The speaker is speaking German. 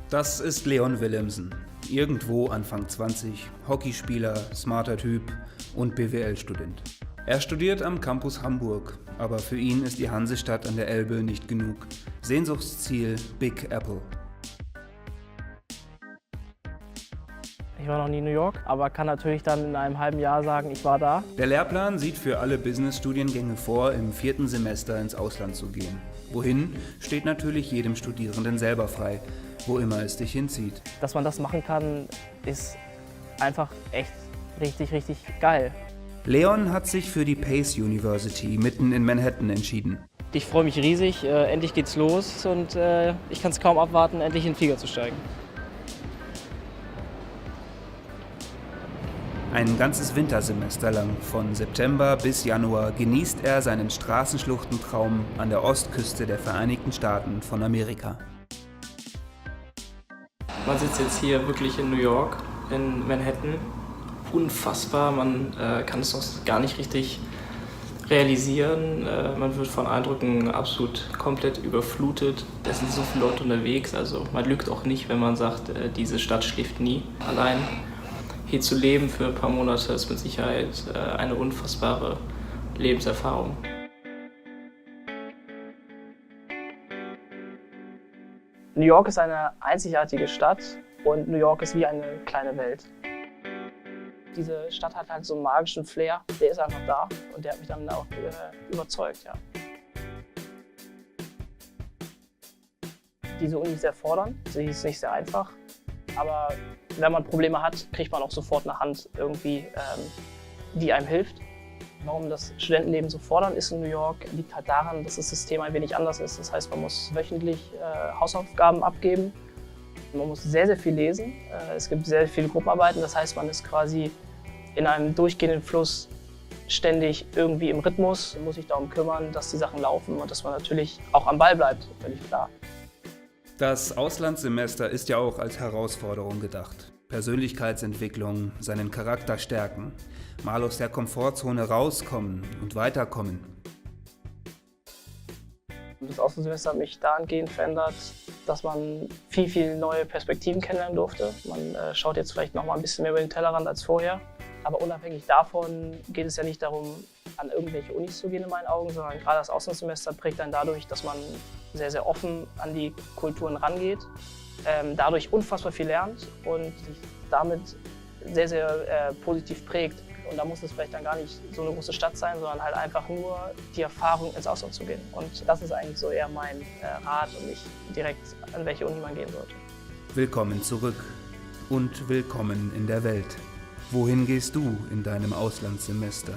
Das ist Leon Willemsen. Irgendwo Anfang 20, Hockeyspieler, smarter Typ und BWL-Student. Er studiert am Campus Hamburg, aber für ihn ist die Hansestadt an der Elbe nicht genug. Sehnsuchtsziel Big Apple. Ich war noch nie in New York, aber kann natürlich dann in einem halben Jahr sagen, ich war da. Der Lehrplan sieht für alle Business-Studiengänge vor, im 4. Semester ins Ausland zu gehen. Wohin, steht natürlich jedem Studierenden selber frei, wo immer es dich hinzieht. Dass man das machen kann, ist einfach echt richtig geil. Leon hat sich für die Pace University mitten in Manhattan entschieden. Ich freue mich riesig, endlich geht's los und ich kann es kaum abwarten, endlich in den Flieger zu steigen. Ein ganzes Wintersemester lang, von September bis Januar, genießt er seinen Straßenschluchtentraum an der Ostküste der Vereinigten Staaten von Amerika. Man sitzt jetzt hier wirklich in New York, in Manhattan. Unfassbar, man kann es noch gar nicht richtig realisieren. Man wird von Eindrücken absolut komplett überflutet. Es sind so viele Leute unterwegs, also man lügt auch nicht, wenn man sagt, diese Stadt schläft nie. Allein hier zu leben für ein paar Monate ist mit Sicherheit eine unfassbare Lebenserfahrung. New York ist eine einzigartige Stadt und New York ist wie eine kleine Welt. Diese Stadt hat halt so einen magischen Flair, der ist einfach da und der hat mich dann auch überzeugt. Ja. Diese Uni ist sehr fordernd, sie ist nicht sehr einfach, aber wenn man Probleme hat, kriegt man auch sofort eine Hand irgendwie, die einem hilft. Warum das Studentenleben so fordernd ist in New York, liegt halt daran, dass das System ein wenig anders ist. Das heißt, man muss wöchentlich Hausaufgaben abgeben, man muss sehr viel lesen, es gibt sehr viele Gruppenarbeiten, das heißt, man ist quasi in einem durchgehenden Fluss ständig irgendwie im Rhythmus, muss sich darum kümmern, dass die Sachen laufen und dass man natürlich auch am Ball bleibt, völlig klar. Das Auslandssemester ist ja auch als Herausforderung gedacht. Persönlichkeitsentwicklung, seinen Charakter stärken, mal aus der Komfortzone rauskommen und weiterkommen. Das Auslandssemester hat mich dahingehend verändert, dass man viel neue Perspektiven kennenlernen durfte. Man schaut jetzt vielleicht noch mal ein bisschen mehr über den Tellerrand als vorher. Aber unabhängig davon geht es ja nicht darum, an irgendwelche Unis zu gehen in meinen Augen, sondern gerade das Auslandssemester prägt einen dadurch, dass man sehr offen an die Kulturen rangeht, dadurch unfassbar viel lernt und sich damit sehr positiv prägt. Und da muss es vielleicht dann gar nicht so eine große Stadt sein, sondern halt einfach nur die Erfahrung, ins Ausland zu gehen. Und das ist eigentlich so eher mein Rat und nicht direkt an welche Uni man gehen sollte. Willkommen zurück und willkommen in der Welt. Wohin gehst du in deinem Auslandssemester?